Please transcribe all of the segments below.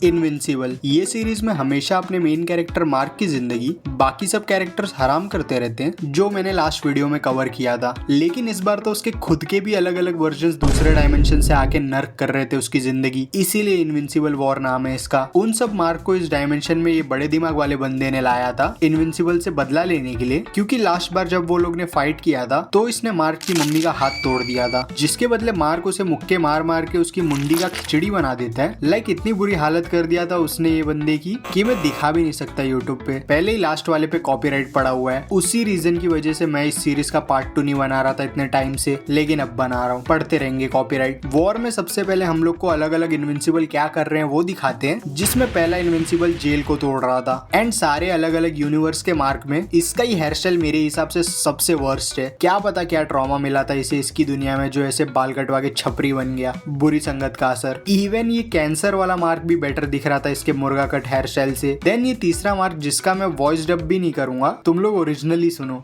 Invincible. ये series में हमेशा अपने मेन कैरेक्टर मार्क की जिंदगी बाकी सब कैरेक्टर्स हराम करते रहते हैं, जो मैंने लास्ट वीडियो में कवर किया था। लेकिन इस बार तो उसके खुद के भी अलग अलग वर्जन्स दूसरे डायमेंशन से आके नर्क कर रहे थे उसकी जिंदगी, इसीलिए इनविंसिबल वॉर नाम है इसका। उन सब मार्क को इस डायमेंशन में ये बड़े दिमाग वाले बंदे ने लाया था इनविंसिबल से बदला लेने के लिए, क्योंकि लास्ट बार जब वो लोग ने फाइट किया था तो इसने मार्क की मम्मी का हाथ तोड़ दिया था, जिसके बदले मार्क उसे मुक्के मार मार के उसकी मुंडी का खिचड़ी बना देता है। लाइक इतनी बुरी हालत कर दिया था उसने ये बंदे की कि मैं दिखा भी नहीं सकता यूट्यूब पे। पहले ही लास्ट वाले पे कॉपीराइट पड़ा हुआ है, उसी रीजन की वजह से मैं इस सीरीज का पार्ट 2 नहीं बना रहा था इतने टाइम से, लेकिन अब बना रहा हूँ। पढ़ते रहेंगे कॉपीराइट। वॉर में सबसे पहले हम लोग को अलग अलग इनविंसिबल क्या कर रहे हैं वो दिखाते हैं, जिसमें पहला इनविंसिबल जेल को तोड़ रहा था एंड सारे अलग अलग यूनिवर्स के मार्क में इसका ही हेयर स्टाइल मेरे हिसाब से सबसे वर्स्ट है। क्या पता क्या ट्रॉमा मिला था इसे इसकी दुनिया में जो ऐसे बाल कटवा के छपरी बन गया, बुरी संगत का असर। इवन ये कैंसर वाला मार्क भी बेटर दिख रहा था इसके मुर्गा कट हेयर स्टाइल से। देन ये तीसरा मार्क जिसका मैं वॉइस डब भी नहीं करूंगा, तुम लोग ओरिजिनली सुनो।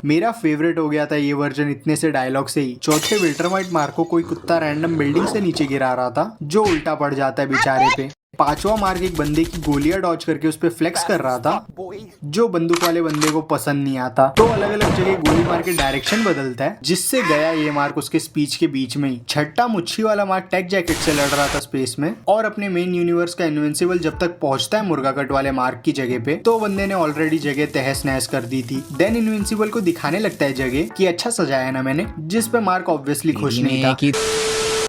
मेरा फेवरेट हो गया था ये वर्जन इतने से डायलॉग से ही। चौथे विल्टरमाइट मार्क को कोई कुत्ता रैंडम बिल्डिंग से नीचे गिरा रहा था, जो उल्टा पड़ जाता है बेचारे पे। पांचवा मार्क एक बंदे की गोलियां डॉज करके उस पे फ्लेक्स कर रहा था, जो बंदूक वाले बंदे को पसंद नहीं आता, तो अलग अलग जगह गोली मार के डायरेक्शन बदलता है, जिससे गया ये मार्क उसके स्पीच के बीच में ही। छठा मुच्छी वाला मार्क टेक जैकेट से लड़ रहा था स्पेस में, और अपने मेन यूनिवर्स का इनविंसिबल जब तक पहुंचता है मुर्गा कट वाले मार्क की जगह पे, तो बंदे ने ऑलरेडी जगह तहस नहस कर दी थी। देन इनविंसिबल को दिखाने लगता है जगह कि अच्छा सजाया ना मैंने, जिस पे मार्क ऑब्वियसली खुश नहीं था।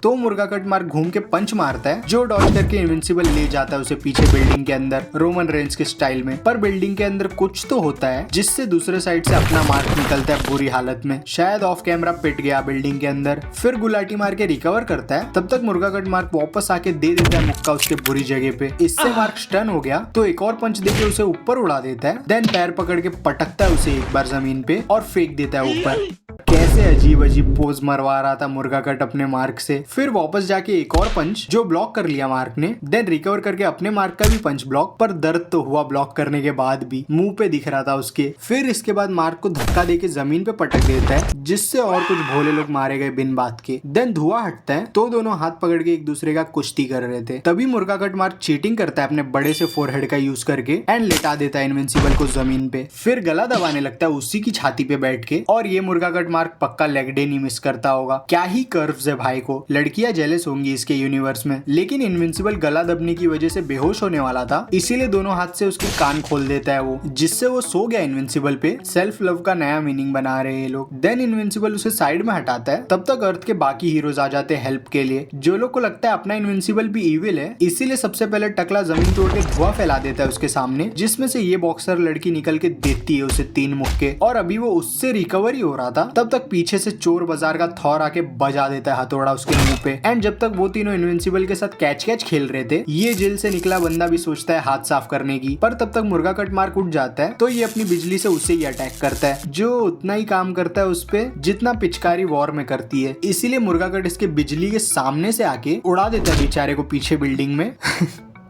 तो मुर्गा कट मार्क घूम के पंच मारता है, जो डॉज करके इनविंसिबल ले जाता है उसे पीछे बिल्डिंग के अंदर रोमन रेंज के स्टाइल में। पर बिल्डिंग के अंदर कुछ तो होता है जिससे दूसरे साइड से अपना मार्क निकलता है बुरी हालत में, शायद ऑफ कैमरा पिट गया बिल्डिंग के अंदर। फिर गुलाटी मार के रिकवर करता है, तब तक मुर्गा कट मार्क वापस आके दे देता है मुक्का उसके बुरी जगह पे। इससे मार्क स्टन हो गया तो एक और पंच देके उसे ऊपर उड़ा देता है। देन पैर पकड़ के पटकता है उसे एक बार जमीन पे और फेंक देता है ऊपर। कैसे अजीब अजीब पोज मरवा रहा था मुर्गा कट अपने मार्क से। फिर वापस जाके एक और पंच जो ब्लॉक कर लिया मार्क ने, देन रिकवर करके अपने मार्क का भी पंच ब्लॉक, पर दर्द तो हुआ ब्लॉक करने के बाद भी, मुंह पे दिख रहा था उसके। फिर इसके बाद मार्क को धक्का देके जमीन पे पटक देता है, जिससे और कुछ भोले लोग मारे गए बिन बात के। देन धुआं हटता है तो दोनों हाथ पकड़ के एक दूसरे का कुश्ती कर रहे थे। तभी मुर्गा कट मार्क चीटिंग करता है अपने बड़े से फोरहेड का यूज करके एंड लेटा देता है इनविंसिबल को जमीन पे। फिर गला दबाने लगता है उसी की छाती पे बैठ के, और ये मुर्गा कट मार्क पक्का लेग डे नहीं मिस करता होगा। क्या ही कर्व्स है भाई को, लड़कियां जेलस होंगी इसके यूनिवर्स में। लेकिन इनविंसिबल गला दबने की वजह से बेहोश होने वाला था, इसीलिए दोनों हाथ से उसके कान खोल देता है वो, जिससे वो सो गया इनविंसिबल पे। सेल्फ लव का नया मीनिंग बना रहे हैं ये लोग। देन इनविंसिबल उसे साइड में हटाता है, तब तक अर्थ के बाकी हीरोज आ जाते हैं हेल्प के लिए। जो लोग को लगता है अपना इनविंसिबल भी इविल है, इसीलिए सबसे पहले टकला जमीन तोड़ के धुआं फैला देता है उसके सामने, जिसमें से ये बॉक्सर लड़की निकल के देती है उसे 3 मुक्के। और अभी वो उससे रिकवरी हो रहा था, तब तक पीछे से चोर बाजार का थॉर आके बजा देता है हथौड़ा उसके मुंह पे। एंड जब तक वो तीनों इनविंसिबल के साथ कैच कैच खेल रहे थे, ये जेल से निकला बंदा भी सोचता है हाथ साफ करने की, पर तब तक मुर्गा कट मार्क उठ जाता है, तो ये अपनी बिजली से उसे ही अटैक करता है, जो उतना ही काम करता है उस पे जितना पिचकारी वॉर में करती है। इसीलिए मुर्गा कट इसके बिजली के सामने से आके उड़ा देता है बेचारे को पीछे बिल्डिंग में।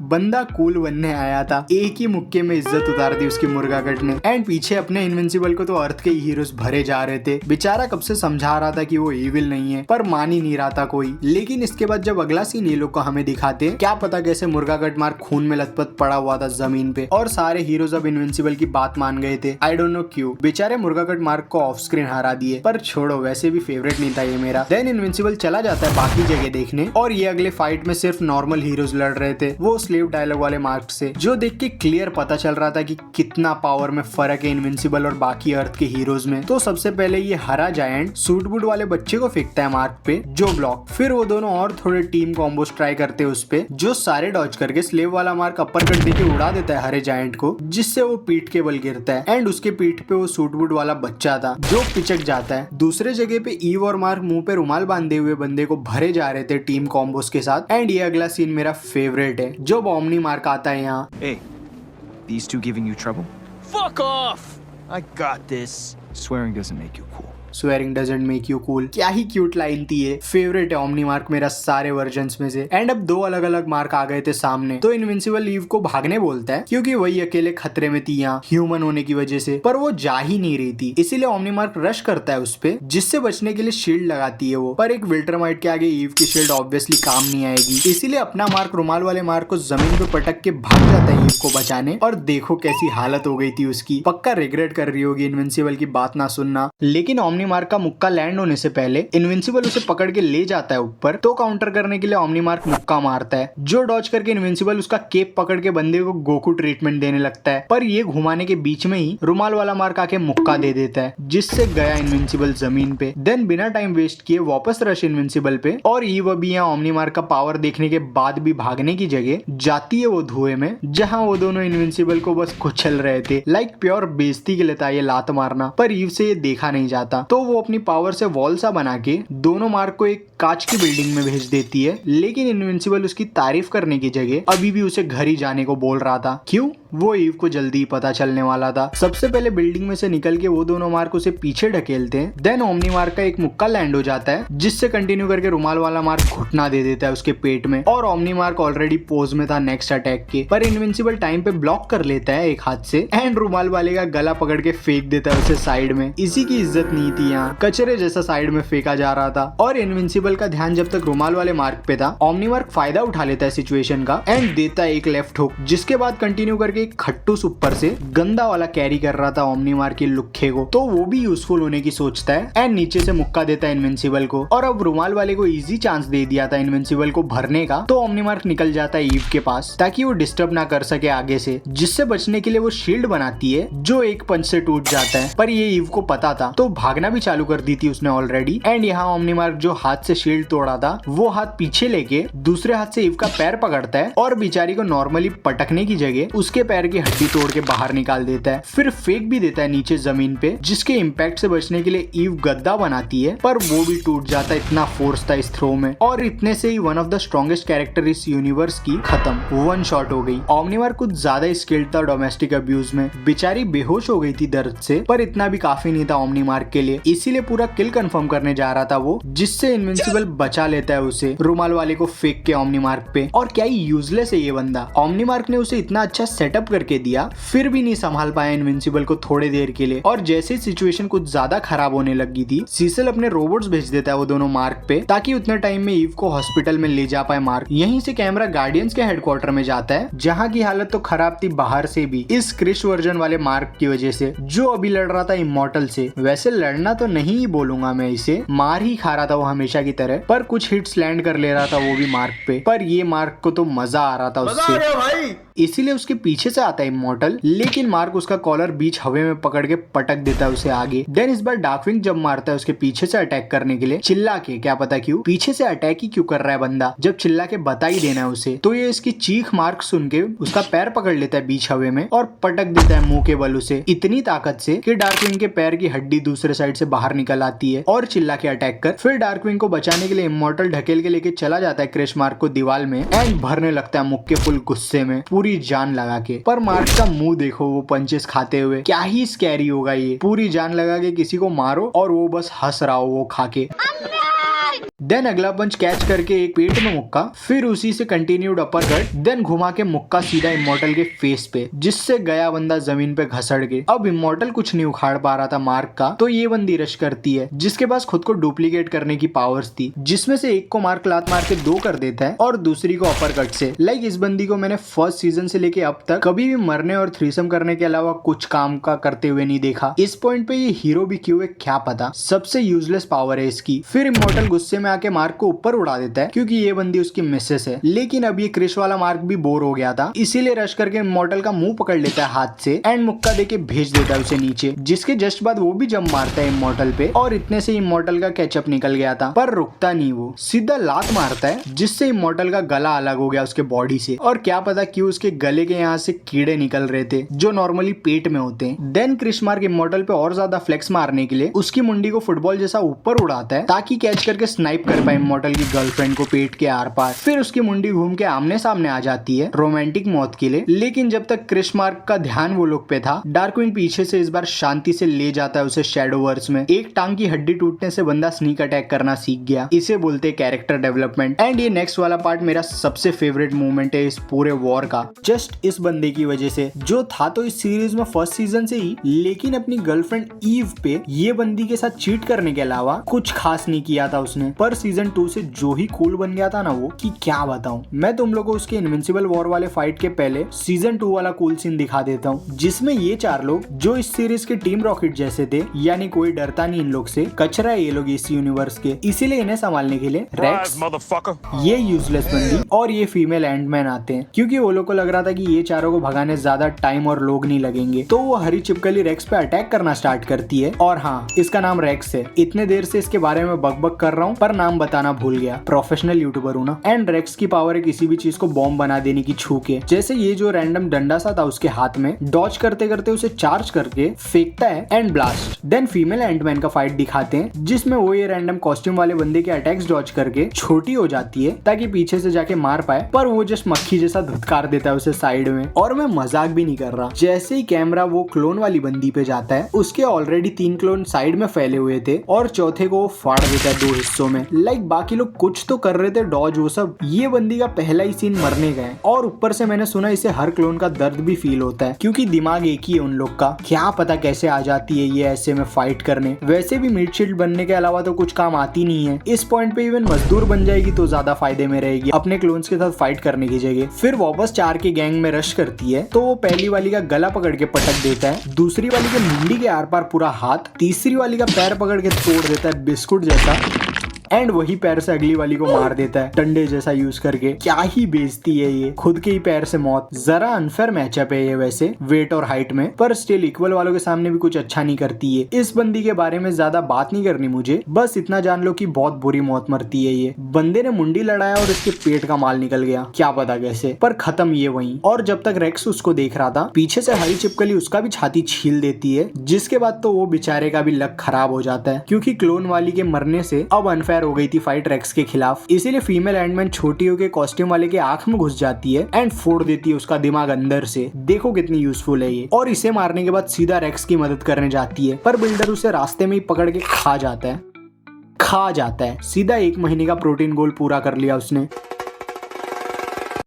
बंदा कूल बनने आया था, एक ही मुक्के में इज्जत उतार दी उसकी मुर्गा कट ने। एंड पीछे अपने इनविंसिबल को तो अर्थ के हीरोज भरे जा रहे थे। बेचारा कब से समझा रहा था कि वो इविल नहीं है, पर मान ही नहीं रहा था कोई। लेकिन इसके बाद जब अगला सीन ये लोग को हमें दिखाते, क्या पता कैसे मुर्गा कट मार्क खून में लथपथ पड़ा हुआ था जमीन पे, और सारे हीरोज अब इनविंसिबल की बात मान गए थे। आई डोंट नो क्यों बेचारे मुर्गा कट मार्क को ऑफ स्क्रीन हरा दिए, पर छोड़ो, वैसे भी फेवरेट नहीं था ये मेरा। देन इनविंसिबल चला जाता है बाकी जगह देखने, और ये अगले फाइट में सिर्फ नॉर्मल हीरोज लड़ रहे थे, वो स्लेव डायलॉग वाले मार्क से, जो देख के क्लियर पता चल रहा था कि कितना पावर में फर्क है इनविंसिबल और बाकी अर्थ के हीरोज में। तो सबसे पहले ये हरा जायंट सूट बूट वाले बच्चे को फेंकता है मार्क पे, जो ब्लॉक। फिर वो दोनों और थोड़े टीम कॉम्बोस ट्राई करते हैं उस पे, जो सारे डॉज करके स्लेव वाला मार्क अपर कट देके उड़ा देता है हरे जायंट को, जिससे वो पीठ के बल गिरता है। एंड उसके पीठ पे वो सूट बूट वाला बच्चा था, जो पिचक जाता है। दूसरे जगह पे ईव और मार्क मुंह पे रुमाल बांधे हुए बंदे को भरे जा रहे थे टीम कॉम्बोस के साथ। एंड ये अगला सीन मेरा फेवरेट है, जो ओमनी मार्क आता है यहाँ। Hey, these two giving you trouble? Fuck off! I got this. Swearing doesn't make you cool. Swearing doesn't make you cool. क्या ही क्यूट लाइन थी ये, फेवरेट है ओमनी मार्क मेरा सारे वर्जन्स में से। एंड अब 2 अलग अलग मार्क आ गए थे सामने, तो इनविंसिबल ईव को भागने बोलता है क्योंकि वही अकेले खतरे में थी यहाँ ह्यूमन होने की वजह से, पर वो जा ही नहीं रही थी। इसीलिए ओमनी मार्क रश करता है उस पे, जिससे बचने के लिए शील्ड लगाती है वो, पर एक विल्टरमाइट के आगे ईव की शील्ड ऑब्वियसली काम नहीं आएगी। इसीलिए अपना मार्क रुमाल वाले मार्क को जमीन पे पटक के भाग जाता है ईव को बचाने, और देखो कैसी हालत हो गई थी उसकी। पक्का रिग्रेट कर रही होगी इनविंसिबल की बात ना सुनना। लेकिन ओमनी मार्क का मुक्का लैंड होने से पहले इनविंसिबल उसे पकड़ के ले जाता है ऊपर, तो काउंटर करने के लिए ओमनी मार्क मुक्का मारता है, जो डॉज करके इनविंसिबल उसका केप पकड़ के बंदे को गोकू ट्रीटमेंट देने लगता है। पर ये घुमाने के बीच में ही रुमाल वाला मार्क आके मुक्का दे देता है, जिससे गया इनविंसिबल जमीन पे। देन बिना टाइम वेस्ट किए वापस रश इनविंसिबल पे, और ईव अभी यहाँ ओमनी मार्क का पावर देखने के बाद भी भागने की जगह जाती है वो धुएं में, जहाँ वो दोनों इनविंसिबल को बस कुचल रहे थे। लाइक प्योर बेइज्जती के लिए था ये लात मारना, पर ईव से ये देखा नहीं जाता, तो वो अपनी पावर से वॉल सा बना के दोनों मार्क को एक कांच की बिल्डिंग में भेज देती है। लेकिन इनविंसिबल उसकी तारीफ करने की जगह अभी भी उसे घर ही जाने को बोल रहा था। क्यों? वो ईव को जल्दी ही पता चलने वाला था। सबसे पहले बिल्डिंग में से निकल के वो दोनों मार्क उसे पीछे ढकेलते हैं। देन ओमनी मार्क का एक मुक्का लैंड हो जाता है, जिससे कंटिन्यू करके रुमाल वाला मार्क घुटना दे देता है उसके पेट में, और ओमनी मार्क ऑलरेडी पोज में था नेक्स्ट अटैक के, पर इनविंसिबल टाइम पे ब्लॉक कर लेता है एक हाथ से, एंड रुमाल वाले का गला पकड़ के फेंक देता है उसे साइड में। इसी की इज्जत नहीं थी यहाँ, कचरे जैसा साइड में फेंका जा रहा था। और इनविंसिबल का ध्यान जब तक रुमाल वाले मार्क पे था, ओमनी मार्क फायदा उठा लेता है सिचुएशन का एंड देता है एक लेफ्ट हुक, जिसके बाद कंटिन्यू करके एक खट्टूस ऊपर से गंदा वाला कैरी कर रहा था ओमनी मार्क के लुक्खे को, तो वो भी यूजफुल होने की सोचता है एंड नीचे से मुक्का देता है इनविंसिबल को। और अब रुमाल वाले को इजी चांस दे दिया था इनविंसिबल को भरने का, तो ओमनी मार्क निकल जाता है ईव के पास ताकि वो डिस्टर्ब ना कर सके आगे से, जिससे बचने के लिए वो शील्ड बनाती है जो एक पंच से टूट जाता है। पर ये ईव को पता था, तो भागना भी चालू कर दी थी उसने ऑलरेडी। एंड यहाँ ओमनी मार्क जो हाथ से शील्ड तोड़ा था, वो हाथ पीछे लेके दूसरे हाथ से ईव का पैर पकड़ता है, और बेचारी को नॉर्मली पटकने की जगह उसके पैर की हड्डी तोड़ के बाहर निकाल देता है, फिर फेंक भी देता है नीचे जमीन पे, जिसके इम्पैक्ट से बचने के लिए ईव गद्दा बनाती है, पर वो भी टूट जाता है, इतना फोर्स था इस थ्रो में। और इतने से ही one of the strongest character इस यूनिवर्स की खत्म, वन शॉट हो गई। ओमनी मार्क कुछ ज्यादा स्किल्ड था डोमेस्टिक अब्यूज में, बेचारी बेहोश हो गई थी दर्द से, पर इतना भी काफी नहीं था ओमनी मार्क के लिए, इसीलिए पूरा किल कंफर्म करने जा रहा था वो, जिससे इनविंसिबल बचा लेता है उसे रुमाल वाले को फेंक के ओमनी मार्क पे। और क्या ही यूजलेस है ये बंदा, ओमनी मार्क ने उसे इतना अच्छा सेटअप करके दिया, फिर भी नहीं संभाल पाया इनविंसिबल को थोड़े देर के लिए। और जैसे सिचुएशन कुछ ज्यादा खराब होने लगी थी, सीसल अपने रोबोट्स भेज देता है वो दोनों मार्क पे, ताकि उतने टाइम में ईव को हॉस्पिटल में ले जा पाए मार्क। यहीं से कैमरा गार्डियंस के हेडक्वार्टर में जाता है, जहाँ की हालत तो खराब थी बाहर से भी, इस क्रिश वर्जन वाले मार्क की वजह से, जो अभी लड़ रहा था इमॉर्टल से। वैसे लड़ना तो नहीं ही बोलूंगा मैं इसे, मार ही खा रहा था वो हमेशा की तरह, पर कुछ हिट्स लैंड कर ले रहा था वो भी मार्क पे। पर ये मार्क को तो मजा आ रहा था उससे, इसीलिए उसके पीछे से आता है इमॉर्टल, लेकिन मार्क उसका कॉलर बीच हवे में पकड़ के पटक देता है उसे आगे। देन इस बार डार्कविंग जब मारता है उसके पीछे से अटैक करने के लिए, चिल्ला के, क्या पता क्यों पीछे से अटैक ही क्यों कर रहा है बंदा, जब चिल्ला के बता ही देना है उसे। तो ये इसकी चीख मार्क सुन के उसका पैर पकड़ लेता है बीच हवे में और पटक देता है मुंह के बल उसे, इतनी ताकत से कि डार्कविंग के पैर की हड्डी दूसरे साइड से बाहर निकल आती है और चिल्ला के अटैक कर फिर डार्कविंग को बचाने के लिए इमॉर्टल ढकेल के लेके चला जाता है क्रिश मार्क को दीवार में एंड भरने लगता है मुक्के के फुल गुस्से में पूरी जान लगा के। पर मार्क का मुंह देखो वो पंचेस खाते हुए, क्या ही स्कैरी होगा ये, पूरी जान लगा के किसी को मारो और वो बस हंस रहा हो वो खा के। देन अगला पंच कैच करके एक पेट में मुक्का, फिर उसी से कंटिन्यूड अपर कट, देन घुमा के मुक्का सीधा इमॉर्टल के फेस पे, जिससे गया बंदा जमीन पे घसड़ के। अब इमॉर्टल कुछ नहीं उखाड़ पा रहा था मार्क का, तो ये बंदी रश करती है, जिसके पास खुद को डुप्लीकेट करने की पावर्स थी, जिसमें से एक को मार्क लात मार के 2 कर देता है और दूसरी को अपर कट से। लाइक इस बंदी को मैंने फर्स्ट सीजन से लेके अब तक कभी भी मरने और थ्रीसम करने के अलावा कुछ काम का करते हुए नहीं देखा। इस पॉइंट पे ये हीरो भी क्यों है क्या पता, सबसे यूजलेस पावर है इसकी। फिर इमॉर्टल गुस्से में आके मार्क को ऊपर उड़ा देता है, क्योंकि ये बंदी उसकी मिसेस है। लेकिन अब ये क्रिश वाला मार्क भी बोर हो गया था, इसीलिए रश करके इमॉर्टल का मुंह पकड़ लेता है हाथ से एंड मुक्का देके भेज देता है उसे नीचे, जिसके जस्ट बाद वो भी जंप मारता है इमॉर्टल पे और इतने से इमॉर्टल का कैचअप निकल गया था। पर रुकता नहीं, वो सीधा लात मारता है, जिससे इमॉर्टल का गला अलग हो गया उसके बॉडी से, और क्या पता क्यों उसके गले के यहाँ से कीड़े निकल रहे थे जो नॉर्मली पेट में होते हैं। देन क्रिश मार्क इमॉर्टल पे और ज्यादा फ्लेक्स मारने के लिए उसकी मुंडी को फुटबॉल जैसा ऊपर उड़ाता है, ताकि कैच करके स्नाइप स्वाइप कर पाए इमॉर्टल की गर्लफ्रेंड को पेट के आर पार। फिर उसकी मुंडी घूम के आमने सामने आ जाती है रोमांटिक मौत के लिए। लेकिन जब तक क्रिस मार्क का ध्यान वो लोग पे था, डार्कविंग पीछे से इस बार शांति से ले जाता है उसे शैडोवर्स में। एक टांग की हड्डी टूटने से बंदा स्नीक अटैक करना सीख गया। इसे बोलते कैरेक्टर डेवलपमेंट। एंड ये नेक्स्ट वाला पार्ट मेरा सबसे फेवरेट मोमेंट है इस पूरे वॉर का, जस्ट इस बंदे की वजह से, जो था तो इस सीरीज में फर्स्ट सीजन से ही, लेकिन अपनी गर्लफ्रेंड ईव पे ये बंदी के साथ चीट करने के अलावा कुछ खास नहीं किया था उसने। पर सीजन 2 से जो ही कूल बन गया था ना वो, कि क्या बताऊं। मैं तुम लोगों को उसके इनविंसिबल वॉर वाले फाइट के पहले सीजन 2 वाला कूल सीन दिखा देता हूँ, जिसमें ये 4 लोग जो इस सीरीज के टीम रॉकेट जैसे थे, यानी कोई डरता नहीं इन लोग से, कचरा है ये लोग इस यूनिवर्स के, इसीलिए इन्हें संभालने के लिए रेक्स, ये यूजलेस बंदी और ये फीमेल एंटमैन आते हैं। क्योंकि वो लोग को लग रहा था कि ये चारों को भगाने ज्यादा टाइम और लोग नहीं लगेंगे, तो वो हरी छिपकली रेक्स पे अटैक करना स्टार्ट करती है। और हाँ, इसका नाम रेक्स है। इतने देर से इसके बारे में बकबक कर रहा हूँ पर नाम बताना भूल गया, प्रोफेशनल यूट्यूबर हूँ ना। एंड रेक्स की पावर है किसी भी चीज को बॉम्ब बना देने की छू के। जैसे ये जो रैंडम डंडा सा था उसके हाथ में, डॉज करते करते उसे चार्ज करके फेंकता है and blast. Then female Antman का फाइट दिखाते हैं, जिसमें वो ये रैंडम कॉस्ट्यूम वाले बंदे के अटैक्स डॉज करके छोटी हो जाती है ताकि पीछे से जाके मार पाए, पर वो जस्ट मक्खी जैसा धुतकार देता है उसे साइड में। और मैं मजाक भी नहीं कर रहा, जैसे ही कैमरा वो क्लोन वाली बंदी पे जाता है, उसके ऑलरेडी 3 क्लोन साइड में फैले हुए थे और चौथे को वो फाड़ देता है 2 हिस्सों में। लाइक बाकी लोग कुछ तो कर रहे थे डॉज वो सब, ये बंदी का पहला ही सीन मरने गए। और ऊपर से मैंने सुना इसे हर क्लोन का दर्द भी फील होता है, क्योंकि दिमाग एक ही है उन लोग का। क्या पता कैसे आ जाती है ये ऐसे में फाइट करने। वैसे भी मीट शील्ड बनने के अलावा तो कुछ काम आती नहीं है। इस पॉइंट पे इवन मजदूर बन जाएगी तो ज्यादा फायदे में रहेगी अपने क्लोन्स के साथ फाइट करने की जगह। फिर वापस 4 के गैंग में रश करती है, तो वो पहली वाली का गला पकड़ के पटक देता है, दूसरी वाली के मुंडी के आर पार पूरा हाथ, तीसरी वाली का पैर पकड़ के तोड़ देता है बिस्कुट जैसा, एंड वही पैर से अगली वाली को मार देता है डंडे जैसा यूज करके। क्या ही बेइज्जती है ये, खुद के ही पैर से मौत। जरा अनफेयर मैचअप है ये वैसे वेट और हाइट में, पर स्टिल इक्वल वालों के सामने भी कुछ अच्छा नहीं करती है। इस बंदी के बारे में ज्यादा बात नहीं करनी मुझे, बस इतना जान लो कि बहुत बुरी मौत मरती है ये। बंदे ने मुंडी लड़ाया और इसके पेट का माल निकल गया, क्या पता कैसे, पर खत्म ये वहीं। और जब तक रेक्स उसको देख रहा था, पीछे से हरी छिपकली उसका भी छाती छील देती है, जिसके बाद तो वो बेचारे का भी लक खराब हो जाता है, क्योंकि क्लोन वाली के मरने से अब अनफेयर हो गई थी फाइट रेक्स के खिलाफ। इसीलिए फीमेल एंटमैन छोटी होकर कॉस्ट्यूम वाले के आंख में घुस जाती है एंड फोड़ देती है उसका दिमाग अंदर से। देखो कितनी यूजफुल है ये। और इसे मारने के बाद सीधा रेक्स की मदद करने जाती है, पर बिल्डर उसे रास्ते में ही पकड़ के खा जाता है। सीधा 1 महीने का प्रोटीन गोल पूरा कर लिया उसने।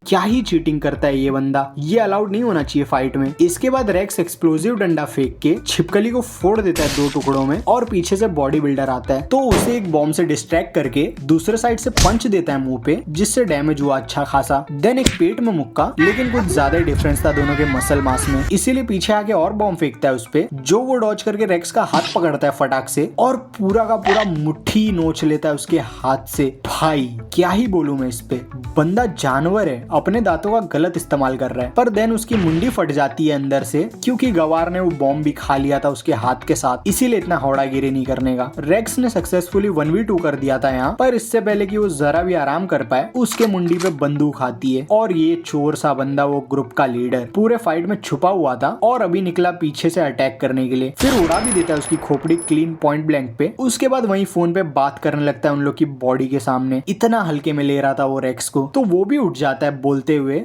क्या ही चीटिंग करता है ये बंदा, ये अलाउड नहीं होना चाहिए फाइट में। इसके बाद रेक्स एक्सप्लोसिव डंडा फेंक के छिपकली को फोड़ देता है 2 टुकड़ों में, और पीछे से बॉडी बिल्डर आता है तो उसे एक बॉम्ब से डिस्ट्रैक्ट करके दूसरे साइड से पंच देता है मुंह पे, जिससे डैमेज हुआ अच्छा खासा। देन एक पेट में मुक्का, लेकिन कुछ ज्यादा डिफरेंस था दोनों के मसल मास में, इसीलिए पीछे आके और बॉम्ब फेंकता है उस पे, जो वो डॉज करके रेक्स का हाथ पकड़ता है फटाक से और पूरा का पूरा मुट्ठी नोच लेता है उसके हाथ से। भाई क्या ही बोलूं मैं इस पे, बंदा जानवर है, अपने दांतों का गलत इस्तेमाल कर रहा है। पर देन उसकी मुंडी फट जाती है अंदर से, क्योंकि गवार ने वो बॉम्ब भी खा लिया था उसके हाथ के साथ, इसीलिए इतना हौड़ागिरी नहीं करने का। रेक्स ने सक्सेसफुली 1v2 कर दिया था यहाँ, पर इससे पहले कि वो जरा भी आराम कर पाए, उसके मुंडी पे बंदूक आती है और ये चोर सा बंदा, वो ग्रुप का लीडर, पूरे फाइट में छुपा हुआ था और अभी निकला पीछे से अटैक करने के लिए। फिर उड़ा भी देता है उसकी खोपड़ी क्लीन पॉइंट ब्लैंक पे। उसके बाद वही फोन पे बात करने लगता है उन लोग की बॉडी के सामने। इतना हल्के में ले रहा था वो रेक्स को, तो वो भी उठ जाता है बोलते हुए,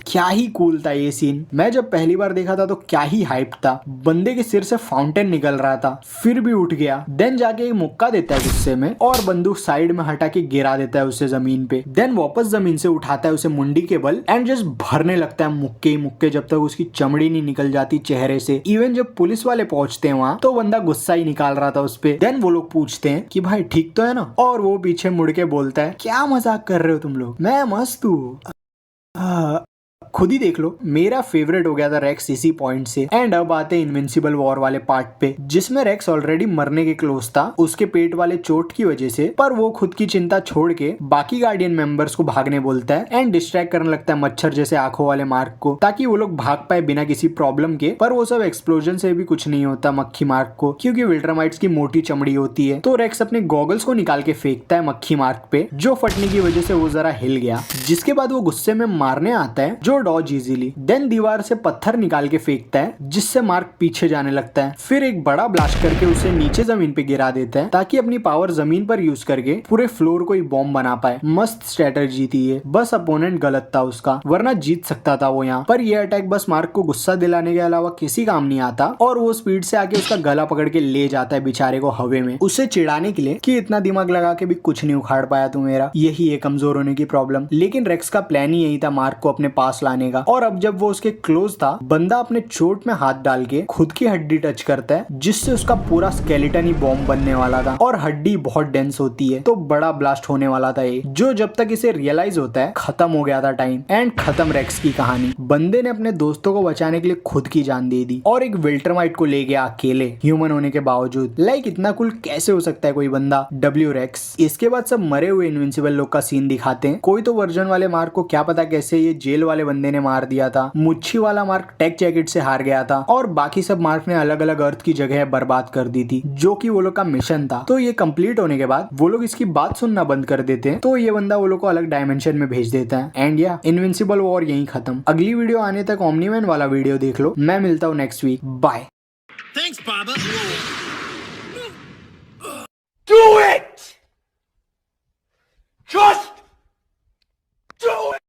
क्या ही कूल था ये सीन। मैं जब पहली बार देखा था तो क्या ही हाइप था। बंदे के सिर से फाउंटेन निकल रहा था, फिर भी उठ गया। देन जाके एक मुक्का देता है गुस्से में और बंदूक साइड में हटा के गिरा देता है उसे जमीन पे। देन वापस जमीन से उठाता है उसे मुंडी के बल एंड जस्ट भरने लगता है मुक्के ही मुक्के, जब तक उसकी चमड़ी नहीं निकल जाती चेहरे से। इवन जब पुलिस वाले पहुंचते हैं वहाँ, तो बंदा गुस्सा ही निकाल रहा था उस पे। देन वो लोग पूछते हैं कि भाई ठीक तो है ना, और वो पीछे मुड़ के बोलता है, क्या मजाक कर रहे हो तुम लोग, मैं मस्त हूँ। खुद ही देख लो, मेरा फेवरेट हो गया था रेक्स इसी पॉइंट से। एंड अब आते हैं इनविंसिबल वॉर वाले पार्ट पे, जिसमें रेक्स ऑलरेडी मरने के क्लोज था उसके पेट वाले चोट की वजह से, पर वो खुद की चिंता छोड़ के बाकी गार्डियन मेंबर्स को भागने बोलता है एंड डिस्ट्रैक्ट करने लगता है मच्छर जैसे आंखों वाले मार्क को, ताकि वो लोग भाग पाए बिना किसी प्रॉब्लम के। पर वो सब एक्सप्लोजन से भी कुछ नहीं होता मक्खी मार्क को, क्योंकि विल्ट्रामाइट्स की मोटी चमड़ी होती है। तो रेक्स अपने गॉगल्स को निकाल के फेंकता है मक्खी मार्क पे, जो फटने की वजह से वो जरा हिल गया। जिसके बाद वो गुस्से में मारने आता है जो डॉज इजीली। देन दीवार से पत्थर निकाल के फेंकता है जिससे मार्क पीछे जाने लगता है। फिर एक बड़ा ब्लास्ट करके उसे नीचे जमीन पे गिरा देता है ताकि अपनी पावर जमीन पर यूज करके पूरे फ्लोर को ही बॉम्ब बना पाए। मस्त स्ट्रेटजी थी ये, बस अपोनेंट गलत था उसका, वरना जीत सकता था वो यहाँ पर। ये अटैक बस मार्क को गुस्सा दिलाने के अलावा किसी काम नहीं आता और वो स्पीड से आके उसका गला पकड़ के ले जाता है बेचारे को हवे में, उसे चिढ़ाने के लिए कि इतना दिमाग लगा के भी कुछ नहीं उखाड़ पाया तू मेरा, यही है कमजोर होने की प्रॉब्लम। लेकिन रेक्स का प्लान ही यही था मार्क को अपने पास लाने का। और अब जब वो उसके क्लोज था, बंदा अपने चोट में हाथ डाल के खुद की हड्डी टच करता है जिससे उसका पूरा स्केलेटन ही बॉम्ब बनने वाला था। और हड्डी बहुत डेंस होती है तो बड़ा ब्लास्ट होने वाला था ये, जो जब तक इसे रियलाइज होता है खत्म हो गया था टाइम। एंड खत्म रेक्स की कहानी। बंदे ने अपने दोस्तों को बचाने के लिए खुद की जान दे दी और एक विल्टरमाइट को ले गया अकेले, ह्यूमन होने के बावजूद। लाइक इतना कुल कैसे हो सकता है कोई बंदा? W Rex. इसके बाद सब मरे हुए इनविंसिबल लोग का सीन दिखाते हैं। कोई तो वर्जन वाले मार्क को क्या पता कैसे ये जेल वाले बंदे ने मार दिया था, मुच्छी वाला मार्क टेक जैकेट से हार गया था और बाकी सब मार्क ने अलग अलग अर्थ की जगह बर्बाद कर दी थी जो कि वो लोग का मिशन था। तो ये कंप्लीट होने के बाद वो लोग इसकी बात सुनना बंद कर देते हैं तो ये बंदा वो लोग को अलग डायमेंशन में भेज देता है। एंड या इनविंसिबल वॉर यहीं खत्म। अगली वीडियो आने तक ओमनीमैन वाला वीडियो देख लो। मैं मिलता हूँ next week. Bye. Thanks, Baba. Do it! Just